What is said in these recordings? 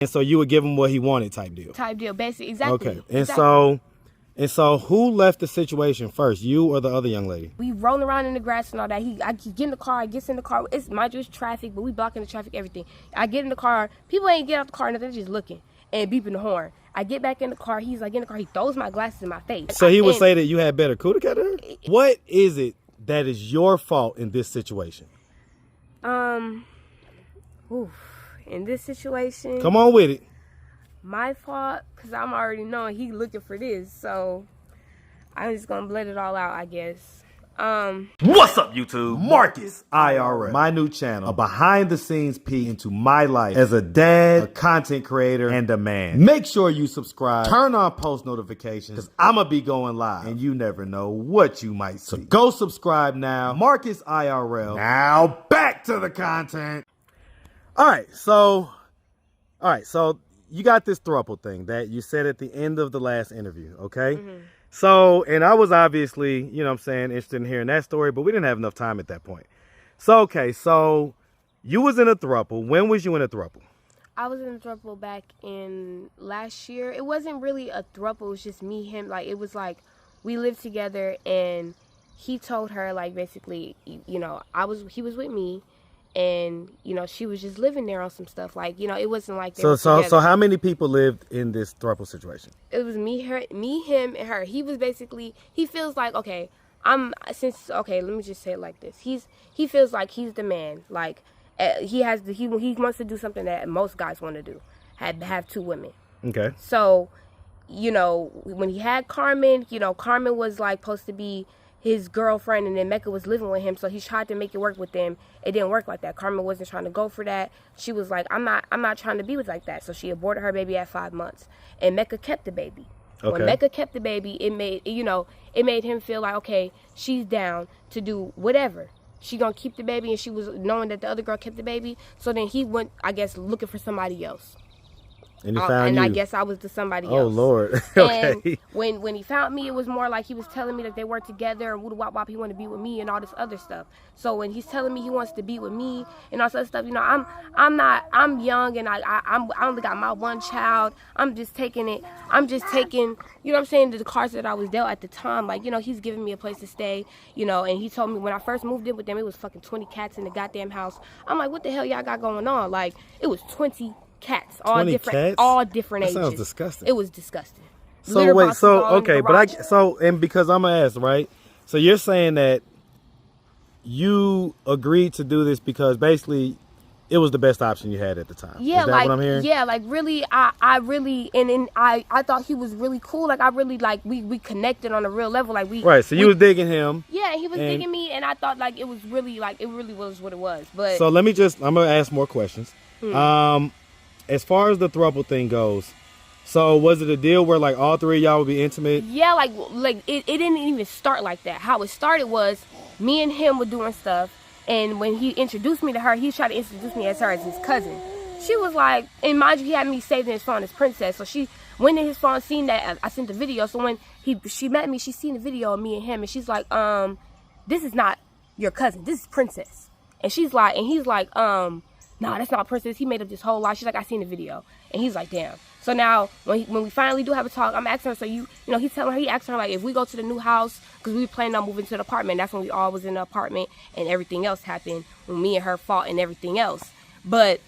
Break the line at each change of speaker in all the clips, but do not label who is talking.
And so you would give him what he wanted type deal.
Type deal, basically, exactly.
Okay, and so who left the situation first, you or the other young lady?
We rolling around in the grass and all that. I get in the car, I gets in the car. It's mind you, it's traffic, but we blocking the traffic, everything. I get in the car, people ain't get out the car, nothing, just looking and beeping the horn. I get back in the car, he's like in the car, he throws my glasses in my face.
So he would say that you had better cootie cutter? What is it that is your fault in this situation?
In this situation,
come on with it.
My fault, because I'm already knowing he looking for this, so I'm just gonna let it all out, I guess.
What's up, YouTube? Marcus IRL, my new channel, a behind the scenes peek into my life as a dad, a content creator, and a man. Make sure you subscribe, turn on post notifications, because I'm gonna be going live and you never know what you might see. So go subscribe now. Marcus IRL. Now back to the content. All right, so you got this throuple thing that you said at the end of the last interview, okay? Mm-hmm. So, and I was obviously, you know what I'm saying, interested in hearing that story, but we didn't have enough time at that point. So, okay, so you was in a throuple. When was you in a throuple?
I was in a throuple back in last year. It wasn't really a throuple. It was just me, him. Like, it was like we lived together, and he told her, like, basically, you know, he was with me. And, you know, she was just living there on some stuff. Like, you know, it wasn't like they were together.
So how many people lived in this throuple situation?
It was me, him, and her. He was basically, he feels like, okay, let me just say it like this. He feels like he's the man. Like, he wants to do something that most guys want to do. Have two women. Okay. So, you know, when he had Carmen, you know, Carmen was like supposed to be his girlfriend, and then Mecca was living with him, so he tried to make it work with them. It didn't work like that. Carmen wasn't trying to go for that. She was like, I'm not trying to be with like that. So she aborted her baby at 5 months, and Mecca kept the baby. Okay. When Mecca kept the baby, it made him feel like, okay, she's down to do whatever. She gonna keep the baby, and she was knowing that the other girl kept the baby. So then he went, I guess, looking for somebody else.
And he found you.
I guess I was the somebody else.
Oh, Lord. Okay.
And when he found me, it was more like he was telling me that they were together and wop wop, he wanted to be with me and all this other stuff. So when he's telling me he wants to be with me and all this other stuff, you know, I'm young, and I only got my one child. I'm just taking, you know what I'm saying, the cards that I was dealt at the time. Like, you know, he's giving me a place to stay, you know, and he told me when I first moved in with them, it was fucking 20 cats in the goddamn house. I'm like, what the hell y'all got going on? Like, it was 20 cats, all different ages.
That sounds disgusting.
It was disgusting.
So wait, so okay, and because I'm gonna ask, right? So you're saying that you agreed to do this because basically it was the best option you had at the time.
Yeah,
is that what I'm hearing?
Yeah, like really, I really, and I thought he was really cool. Like I really like we connected on a real level. Like
right. So you was digging him.
Yeah, he was digging me, and I thought like it really was what it was. But
so I'm gonna ask more questions. As far as the throuple thing goes, so was it a deal where like all three of y'all would be intimate?
Yeah, like it didn't even start like that. How it started was me and him were doing stuff, and when he introduced me to her, he tried to introduce me as his cousin. She was like, and mind you, he had me saved in his phone as Princess. So she went in his phone, seen that I sent the video. So when she met me, she seen the video of me and him, and she's like, this is not your cousin, this is Princess. And she's like, and he's like, nah, that's not Princess. He made up this whole lie. She's like, I seen the video. And he's like, damn. So now, when we finally do have a talk, I'm asking her, so he asked her, like, if we go to the new house, because we were planning on moving to the apartment. That's when we all was in the apartment, and everything else happened, when me and her fought and everything else. But,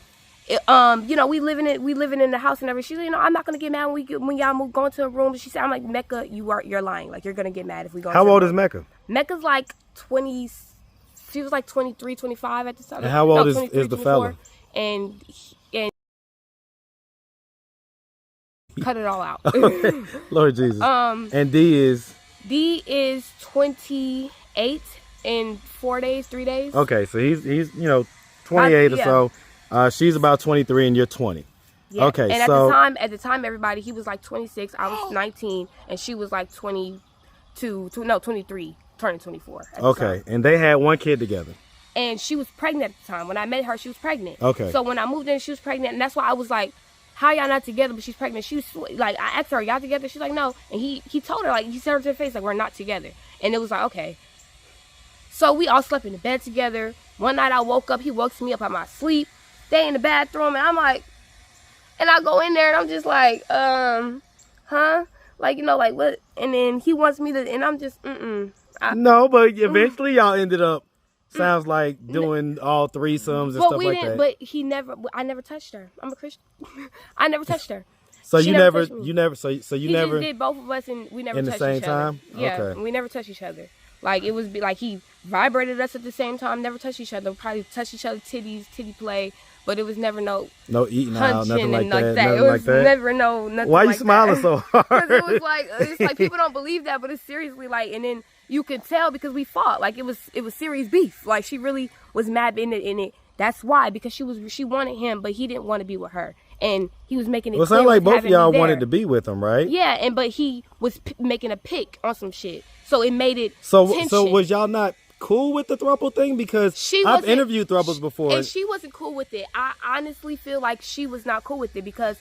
you know, we living in the house and everything. She's like, you know, I'm not going to get mad when y'all go into a room. She said, I'm like, Mecca, you're lying. Like, you're going to get mad if we go.
How old is Mecca?
Mecca's like 20. She was like 23, 25 at the time.
And how old is the fella?
And cut it all out.
Lord Jesus. And D is
28 in 3 days.
Okay, so he's you know 28 or so. She's about 23 and you're 20.
Yeah.
Okay,
and
so
at the time, everybody, he was like 26. I was 19, and she was like 23. Turning 24.
Okay, and they had one kid together.
And she was pregnant at the time. When I met her, she was pregnant.
Okay.
So when I moved in, she was pregnant, and that's why I was like, how y'all not together, but she's pregnant? She was like, I asked her, y'all together? She's like, no. And he told her, like, he said her to her face, like, we're not together. And it was like, okay. So we all slept in the bed together. One night I woke up, he woke me up out of my sleep. They in the bathroom, and I'm like, And I go in there and I'm just like, huh? Like, you know, like what? And then he wants me to, and I'm just,
No, but eventually y'all ended up, sounds like, doing all threesomes and stuff like that.
But I never touched her. I'm a Christian. I never touched her.
So
you
never,
just
did
both of us, and we never
in the
touched
same
each
time.
other. Yeah,
Okay.
we never touched each other. Like it was like he vibrated us at the same time. Never touched each other. Probably touched each other titty play, but it was never no
eating out, nothing like that.
Nothing
it was
never nothing.
Why
like
you smiling
that.
so hard?
Because it was it's like people don't believe that, but it's seriously like, and then you could tell because we fought. Like it was serious beef. Like she really was mad in it. That's why, because she wanted him, but he didn't want to be with her. And he was making it clear.
Well, it sounds like both of y'all wanted to be with him, right?
Yeah, but he was making a pick on some shit. So it made it
So
tension.
was y'all not cool with the throuple thing? Because I've interviewed throuples before.
And she wasn't cool with it. I honestly feel like she was not cool with it because,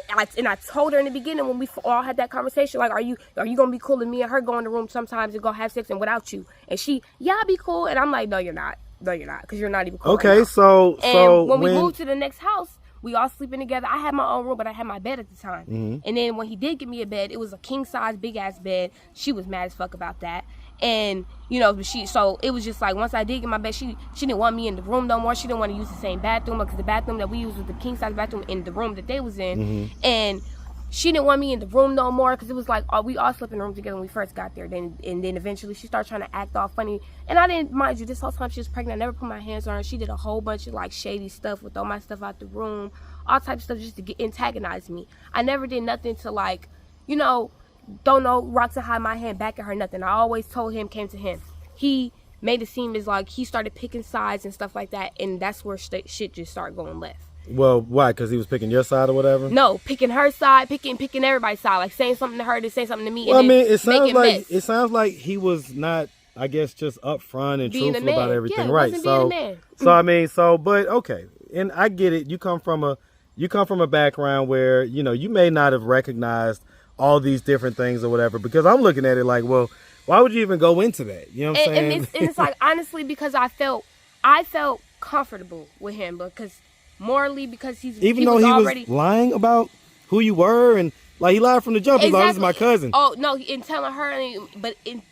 I told her in the beginning when we all had that conversation, like, are you going to be cool with me and her go in the room sometimes and go have sex and without you? And she, I'll be cool. And I'm like, no, you're not. No, you're not, because you're not even cool.
Okay,
right
so
when we moved to the next house, we all sleeping together. I had my own room, but I had my bed at the time.
Mm-hmm.
And then when he did give me a bed, it was a king size, big ass bed. She was mad as fuck about that. And you know, so it was just like once I did get my bed, she didn't want me in the room no more. She didn't want to use the same bathroom because the bathroom that we used was the king size bathroom in the room that they was in.
Mm-hmm.
And she didn't want me in the room no more because it was like we all slept in the room together when we first got there. And then eventually she started trying to act all funny. And I didn't, mind you, this whole time she was pregnant, I never put my hands on her. She did a whole bunch of like shady stuff with all my stuff out the room, all types of stuff just to antagonize me. I never did nothing to like, you know, don't know rocks to hide my hand back at her, nothing. I always told him, came to him. He made it seem as like he started picking sides and stuff like that. And that's where shit just started going left.
Well, why? Because he was picking your side or whatever?
No, picking her side, picking everybody's side, like saying something to her, to say something to me.
Well,
and
I mean,
it
sounds like he was not, I guess, just upfront and
being
truthful about everything,
yeah,
right?
Wasn't being a man.
But okay, and I get it. You come from a background where you may not have recognized all these different things or whatever. Because I'm looking at it like, well, why would you even go into that? You know what I'm saying?
And it's like honestly because I felt comfortable with him because. Morally, because he was
lying about who you were, and like he lied from the jump. He's like, "This is my cousin."
Oh no, in telling her, but in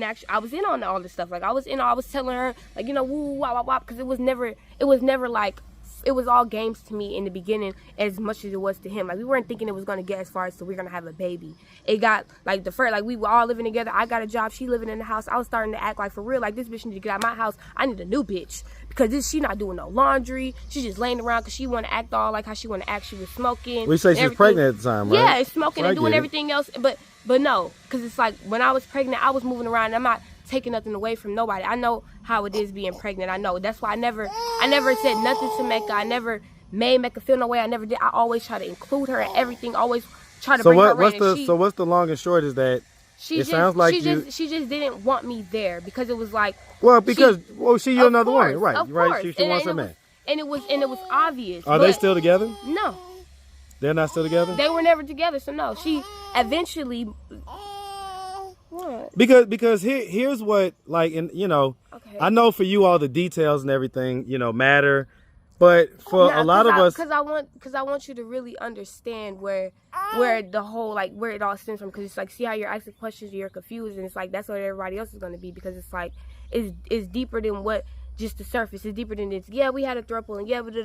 actually, I was in on all this stuff. Like I was telling her, like woo wah wah wah, because it was never like. It was all games to me in the beginning as much as it was to him. Like we weren't thinking it was going to get as far as so we're going to have a baby. It got like we were all living together. I got a job. She living in the house. I was starting to act like for real. Like this bitch need to get out of my house. I need a new bitch because she not doing no laundry. She's just laying around because she want to act all like how she want to act. She was smoking.
We say she's pregnant at the time, right?
Yeah, smoking and doing everything else. But no, because it's like when I was pregnant, I was moving around. And I'm not taking nothing away from nobody. I know how it is being pregnant. I know. That's why I never said nothing to Mecca. I never made Mecca feel no way. I never did. I always try to include her in everything. Always try to bring her in.
So what's the long and short is that sounds like
she just didn't want me there because it was like
you're another woman, right?
Right.
She wants a man.
And it was obvious.
Are they still together?
No.
They're not still together?
They were never together, so no. She eventually What?
Because here's what, like, and okay. I know for you all the details and everything, matter, but for a lot of us,
because I want you to really understand where the whole where it all stems from. Because it's like, see how you're asking questions, you're confused, and it's like that's what everybody else is going to be, because it's like it's deeper than what just the surface. It's deeper than this. Yeah, we had a throuple, and yeah, I was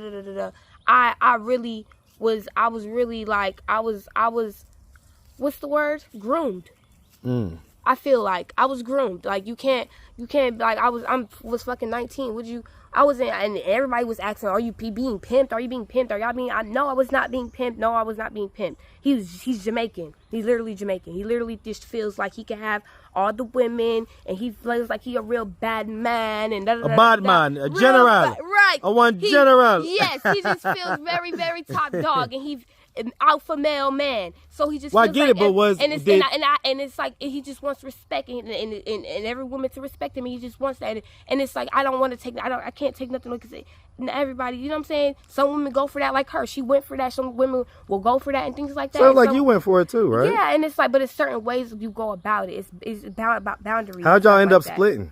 really what's the word? Groomed. I feel like I was groomed. Like you can't like I was fucking 19. And everybody was asking, are you being pimped? Are you being pimped? Are y'all being? No, I was not being pimped. No, I was not being pimped. He's Jamaican. He's literally Jamaican. He literally just feels like he can have all the women, and he feels like he a real bad man and
a bad man, a general,
right?
General.
Yes, he just feels very, very top dog, and he's an alpha male man. So he just.
Well, I get it, but
it's like he just wants respect, and every woman to respect him. And he just wants that, and it's like I can't take nothing because everybody, you know what I'm saying? Some women go for that, like her. She went for that. Some women will go for that and things like that.
So like you went for it too, right?
Yeah, and it's like, but it's certain ways you go about it. It's about boundaries.
How'd y'all end up splitting?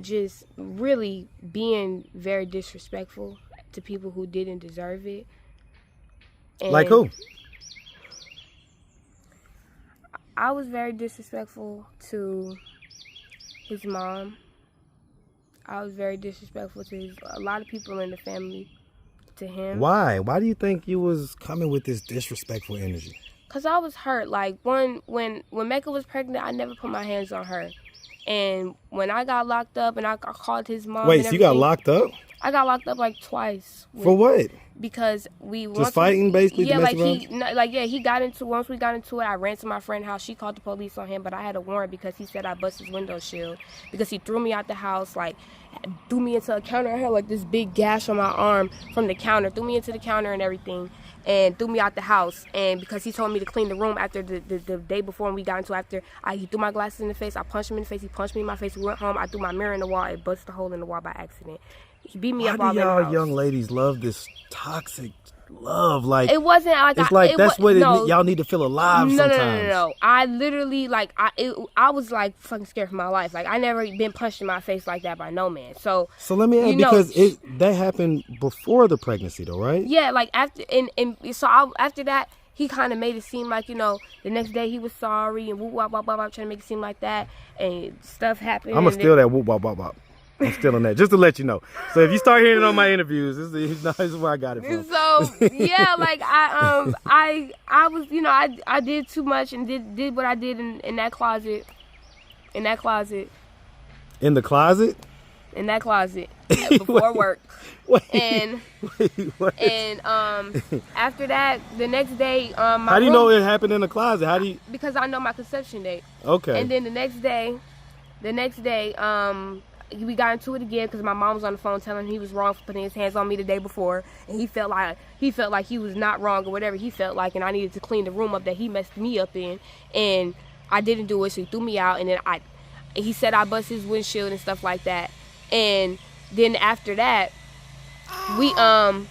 just really being very disrespectful to people who didn't deserve it. And
like who?
I was very disrespectful to his mom. I was very disrespectful to a lot of people in the family, to him.
Why? Why do you think you was coming with this disrespectful energy?
Cause I was hurt. Like when Mecca was pregnant, I never put my hands on her. And when I got locked up and I called his mom.
Wait, so you got locked up?
I got locked up like twice.
For what?
Because we
just fighting basically.
Yeah, he got into. Once we got into it, I ran to my friend's house. She called the police on him, but I had a warrant because he said I bust his window shield. Because he threw me out the house, like threw me into a counter. I had like this big gash on my arm from the counter. Threw me into the counter and everything, and threw me out the house. And because he told me to clean the room after the day before, and we got into after, he threw my glasses in the face. I punched him in the face. He punched me in my face. We went home. I threw my mirror in the wall. It busted a hole in the wall by accident. He beat me up all in the house. Why do y'all
young ladies love this toxic love? Like,
it wasn't like
it's like that's what y'all need to feel alive sometimes.
No. I literally I was like fucking scared for my life. Like I never been punched in my face like that by no man. So
let me ask, because that happened before the pregnancy though, right?
Yeah, like after after that. He kind of made it seem like, the next day he was sorry and whoop wop wop wop, trying to make it seem like that, and stuff happened.
I'm gonna steal that whoop wop wop wop. I'm still on that, just to let you know. So if you start hearing it on my interviews, this is where I got it from.
So yeah, like I was, I did too much and did what I did in that closet. In that closet.
In the closet?
In that closet before work. And after that, the next day,
how do you know it happened in the closet? How do you?
Because I know my conception date.
Okay.
And then the next day, we got into it again because my mom was on the phone telling him he was wrong for putting his hands on me the day before, and he felt like he was not wrong or whatever he felt like, and I needed to clean the room up that he messed me up in, and I didn't do it, so he threw me out, and then he said I bust his windshield and stuff like that, and then after that, I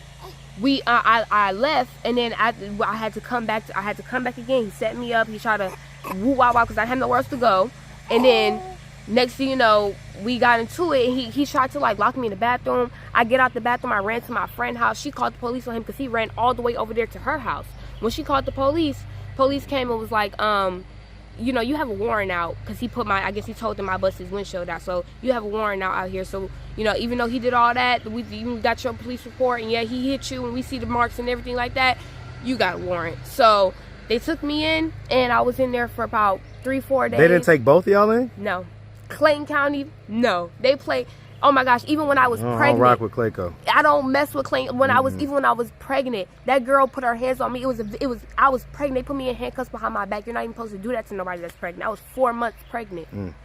left, and then I had to come back. I had to come back again. He set me up. He tried to woo wah wah because I had nowhere else to go, and then. Next thing you know, we got into it, and he tried to lock me in the bathroom. I get out the bathroom, I ran to my friend's house. She called the police on him because he ran all the way over there to her house. When she called the police came and was like, you have a warrant out because he told them I bust his windshield out. So you have a warrant out here. So, even though he did all that, we even got your police report, and yeah, he hit you, and we see the marks and everything like that, you got a warrant. So they took me in, and I was in there for about 3-4 days.
They didn't take both of y'all in?
No. Clayton County, no. They play. Oh my gosh! Even when I was pregnant, I don't
rock with Clayco.
I don't mess with Clayton. Even when I was pregnant, that girl put her hands on me. I was pregnant. They put me in handcuffs behind my back. You're not even supposed to do that to nobody that's pregnant. I was 4 months pregnant.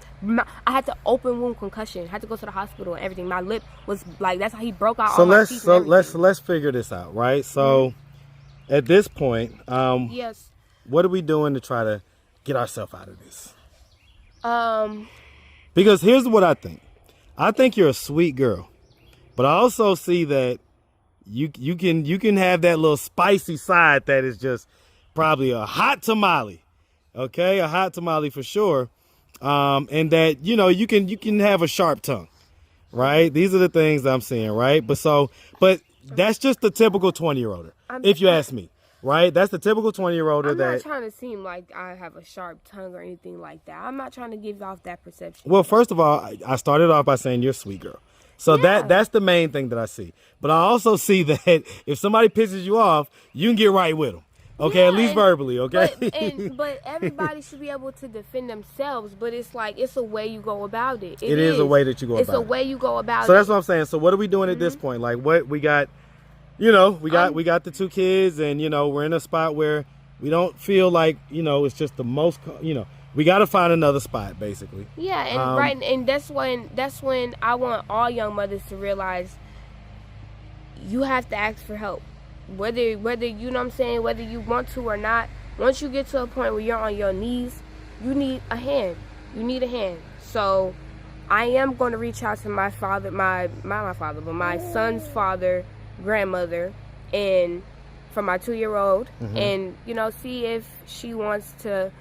I had to open wound concussion. I had to go to the hospital and everything. My lip was like, that's how he broke out.
So let's figure this out, right? So at this point,
yes.
What are we doing to try to get ourselves out of this? Because here's what I think. I think you're a sweet girl, but I also see that you can have that little spicy side that is just probably a hot tamale, okay, a hot tamale for sure, and that you can have a sharp tongue, right? These are the things I'm seeing, right? But that's just the typical 20-year-older, if you ask me. Right? That's the typical 20-year-older that... I'm
not trying to seem like I have a sharp tongue or anything like that. I'm not trying to give off that perception.
Well, first of all, I started off by saying you're a sweet girl. So that's the main thing that I see. But I also see that if somebody pisses you off, you can get right with them. Okay? At least verbally, okay?
But everybody should be able to defend themselves. But it's like, it's a way you go about it.
It is a way that you go about it.
It's a way you go about it.
So that's what I'm saying. So what are we doing at this point? Like, what we got... we got the 2 kids, and we're in a spot where we don't feel like it's just the most. We got to find another spot, basically.
Yeah, and and that's when I want all young mothers to realize you have to ask for help, whether whether you want to or not. Once you get to a point where you're on your knees, you need a hand. You need a hand. So I am going to reach out to my father, my son's father. Grandmother, and for my 2-year-old, and see if she wants to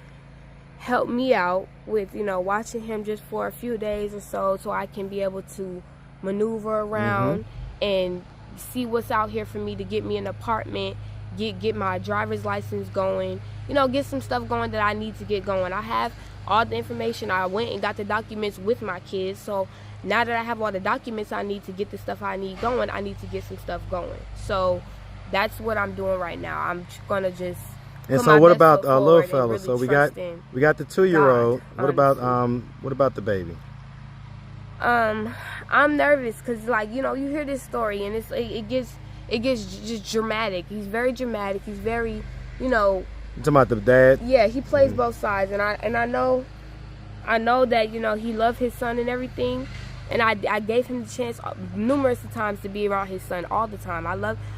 help me out with, you know, watching him just for a few days or so I can be able to maneuver around and see what's out here for me to get me an apartment, get my driver's license going, you know, get some stuff going that I need to get going. I have all the information. I went and got the documents with my kids, so now that I have all the documents I need to get the stuff I need going, I need to get some stuff going. So that's what I'm doing right now. I'm gonna just
And so what about a little fella? So we got the 2-year-old. What about the baby?
I'm nervous because, like, you know, you hear this story and it gets just dramatic. He's very dramatic. He's very, you know.
You talking about the dad?
Yeah, he plays both sides, and I know that, you know, he loved his son and everything, and I gave him the chance numerous times to be around his son all the time.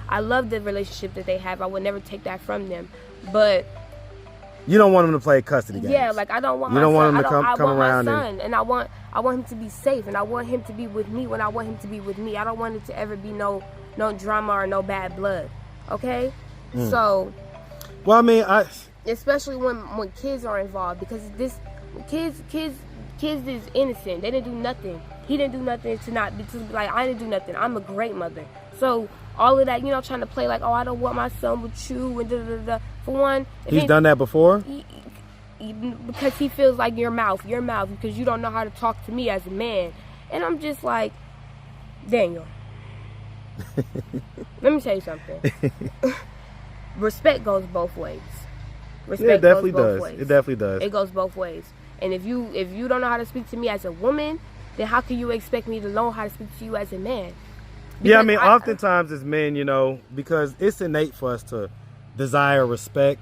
I love the relationship that they have. I would never take that from them, but
you don't want him to play custody games.
Yeah, like I don't want.
You
my
don't want
son.
him to come around
my son, and I want him to be safe, and I want him to be with me when I want him to be with me. I don't want it to ever be no drama or no bad blood. Okay, so.
Well, I mean,
especially when kids are involved, because kids is innocent. They didn't do nothing. He didn't do nothing to be like, I didn't do nothing. I'm a great mother. So all of that, you know, trying to play like, oh, I don't want my son with you and da da da. For one,
he's done that before.
Because he feels like your mouth, because you don't know how to talk to me as a man, and I'm just like, Daniel. Let me tell you something. Respect goes both ways.
It definitely does. It definitely does.
It goes both ways. And if you don't know how to speak to me as a woman, then how can you expect me to learn how to speak to you as a man? Because
yeah, I mean, oftentimes as men, you know, because it's innate for us to desire respect,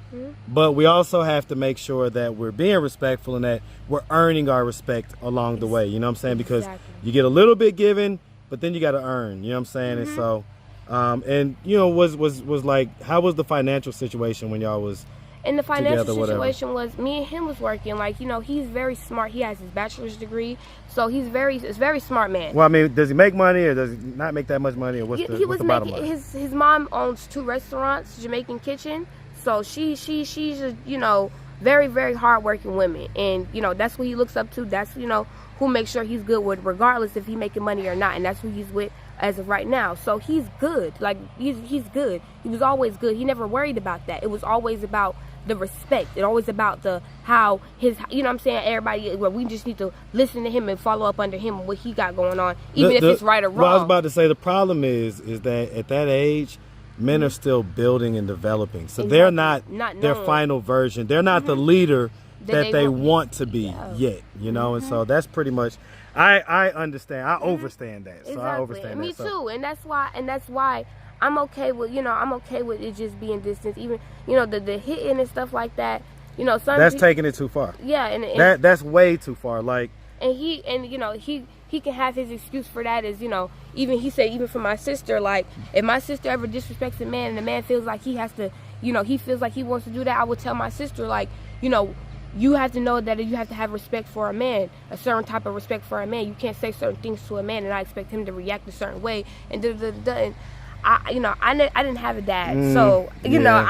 but we also have to make sure that we're being respectful and that we're earning our respect along the way. You know what I'm saying? Because you get a little bit given, but then you got to earn. You know what I'm saying? And so, and you know, was like, how was the financial situation when y'all was?
And the financial situation was, me and him was working. Like, you know, he's very smart. He has his bachelor's degree, so he's a very smart man.
Well, I mean, does he make money or does he not make that much money, or what's the bottom line?
His mom owns 2 restaurants, Jamaican Kitchen. So she's a, you know, very, very hardworking woman, and you know that's who he looks up to. That's, you know, who makes sure he's good with, regardless if he making money or not, and that's who he's with as of right now. So he's good. Like he's good. He was always good. He never worried about that. It was always about the respect. It's always about how his, you know what I'm saying, everybody, well, we just need to listen to him and follow up under him and what he got going on, even if it's right or wrong.
Well, I was about to say, the problem is that at that age, men are still building and developing. So they're not their final version. They're not the leader that they want to be yet, you know? And so that's pretty much, I understand. I overstand that. So I overstand
Me
that.
too. And that's why I'm okay with, you know, I'm okay with it just being distance. Even, you know, the hitting and stuff like that, you know,
that's taking it too far.
Yeah, and
that's way too far. Like,
and you know, he can have his excuse for that, is, you know, he said even for my sister, like, if my sister ever disrespects a man and the man feels like he has to, you know, he feels like he wants to do that, I would tell my sister, like, you know, you have to know that you have to have respect for a man, a certain type of respect for a man. You can't say certain things to a man and I expect him to react a certain way, and and I didn't have a dad, so you know,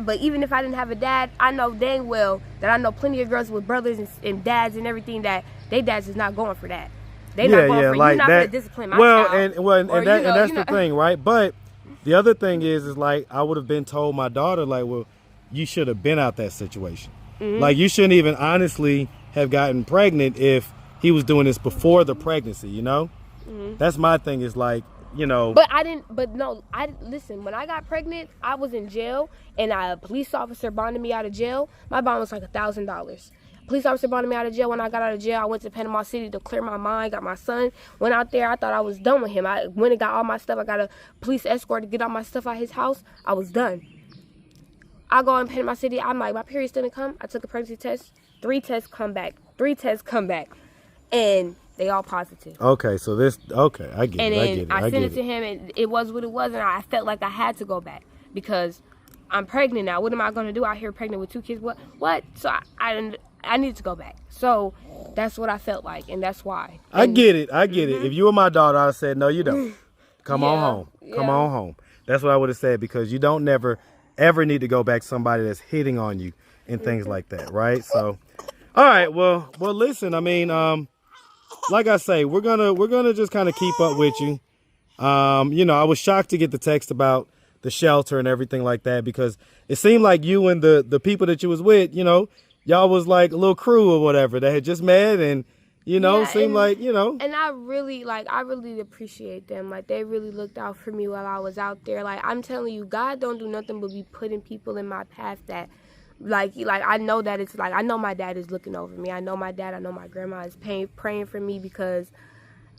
but even if I didn't have a dad, I know dang well that I know plenty of girls with brothers and dads and everything that they dads is not going for that. They not going for, like, you're not going to discipline my child.
And that's the thing, right? But the other thing is like, I would have been told my daughter, like, well, you should have been out that situation. Like, you shouldn't even honestly have gotten pregnant if he was doing this before the pregnancy, you know? That's my thing, is like, you know.
Listen, when I got pregnant, I was in jail, and a police officer bonded me out of jail. My bond was like $1,000. Police officer bonded me out of jail. When I got out of jail, I went to Panama City to clear my mind, got my son, went out there. I thought I was done with him. I went and got all my stuff. I got a police escort to get all my stuff out of his house. I was done. I go in Panama City. I'm like, my period didn't come. I took a pregnancy test. 3 tests come back. 3 tests come back. And they all positive.
Okay, so I get it.
I sent it to him, and it was what it was, and I felt like I had to go back because I'm pregnant now. What am I going to do out here pregnant with 2 kids? What? So I need to go back. So that's what I felt like, and that's why.
I get it. If you were my daughter, I'd have said, no, you don't. Come on home. Come on home. That's what I would have said, because you don't never ever need to go back to somebody that's hitting on you and things like that, right? So, all right, well, listen, I mean, like I say, we're gonna just kind of keep up with you. You know, I was shocked to get the text about the shelter and everything like that, because it seemed like you and the people that you was with, you know, y'all was like a little crew or whatever that had just met, and you know, seemed like, you know.
And I really appreciate them. Like, they really looked out for me while I was out there. Like, I'm telling you, God don't do nothing but be putting people in my path that, like I know that it's like, I know my dad is looking over me. I know my dad, I know my grandma is praying for me, because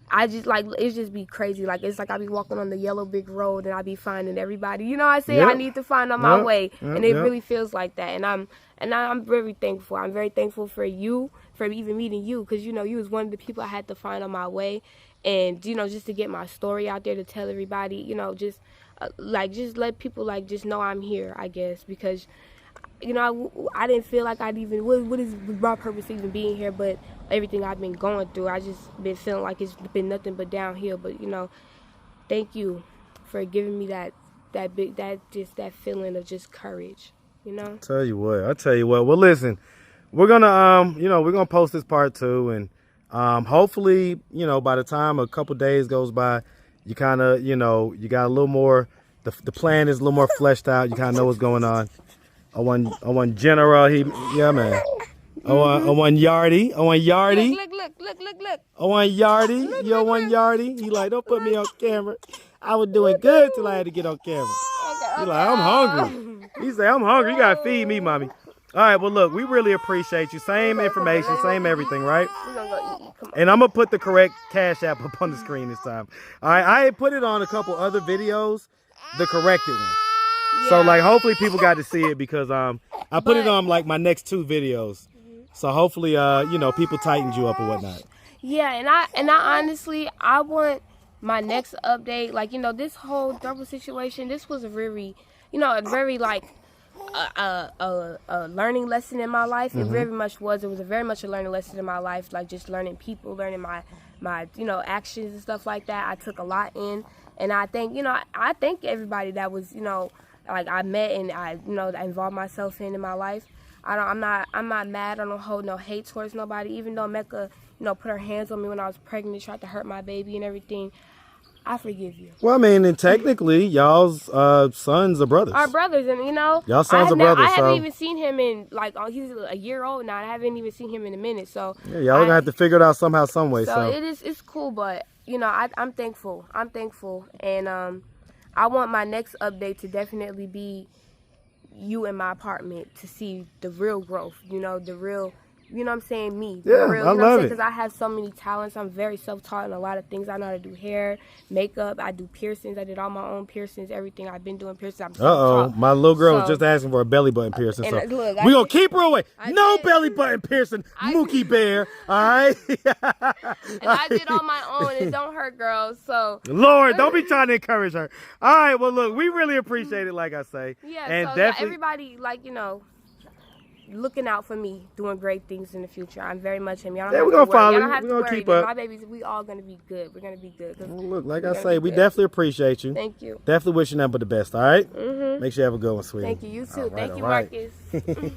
I just, like, it just be crazy. Like, it's like I be walking on the yellow brick road and I be finding everybody. You know, I say I need to find on my way, and it really feels like that. And I'm very thankful. I'm very thankful for you, for even meeting you, because, you know, you was one of the people I had to find on my way. And, you know, just to get my story out there to tell everybody, you know, just, just let people, like, just know I'm here, I guess, because, you know, I didn't feel like I'd even, what is my purpose even being here, but everything I've been going through, I just been feeling like it's been nothing but downhill. But, you know, thank you for giving me that feeling of just courage, you know?
I tell you what. Well, listen, we're gonna you know, we're gonna post this part 2, and hopefully, you know, by the time a couple days goes by, you kind of, you know, you got a little more, the plan is a little more fleshed out. You kind of know what's going on. I want General, yeah, man. I want Yardy.
Look.
I want Yardy. You don't want Yardy? He like, don't put me on camera. I was doing good till I had to get on camera. He like, I'm hungry. He say, I'm hungry. You gotta feed me, mommy. All right, well, look, we really appreciate you. Same information, same everything, right?
We're gonna go eat. Come on.
And I'm gonna put the correct Cash App up on the screen this time. All right, I had put it on a couple other videos, the corrected one. Yeah. So, like, hopefully people got to see it, because I put it on, like, my next 2 videos. So hopefully, you know, people tightened you up or whatnot.
Yeah, and I honestly, I want my next update, like, you know, this whole Throuple situation, this was a very, you know, a very, like, a learning lesson in my life. It very much was. It was very much a learning lesson in my life, like, just learning people, learning my you know, actions and stuff like that. I took a lot in, and I think, you know, I thank everybody that was, you know, like, I met and I, you know, I involved myself in my life. I'm not mad. I don't hold no hate towards nobody. Even though Mecca, you know, put her hands on me when I was pregnant and tried to hurt my baby and everything, I forgive you.
Well, I mean, and technically, y'all's sons are brothers.
Our brothers, and, you know,
y'all sons are brothers.
I haven't even seen him in, like, he's a year old now. I haven't even seen him in a minute. So
yeah, y'all gonna have to figure it out somehow, some way. So
it's cool, but, you know, I'm thankful. I'm thankful, and I want my next update to definitely be you in my apartment, to see the real growth, you know, the real, you know what I'm saying, me.
Yeah,
real,
I love it.
Because I have so many talents. I'm very self-taught in a lot of things. I know how to do hair, makeup. I do piercings. I did all my own piercings, everything. I've been doing piercings. I'm self-taught.
My little girl was just asking for a belly button piercing. So we're going to keep her away. No belly button piercing, Mookie Bear. All right?
And I did on my own. It don't hurt, girls. So
Lord, don't be trying to encourage her. All right, well, look, we really appreciate it, like I say.
Yeah,
and
so
definitely,
everybody, like, you know, looking out for me, doing great things in the future. I'm very much him. Y'all don't have
we're gonna
to worry.
follow
Y'all
you.
don't have
We're
to
gonna
worry.
keep up.
My babies, we all gonna be good. We're gonna be good.
Well, look, like I say, we definitely appreciate you.
Thank you.
Definitely wishing nothing but the best. All right. Make sure you have a good one, sweetie.
Thank you. You too.
All right,
Thank you,
all right.
Marcus.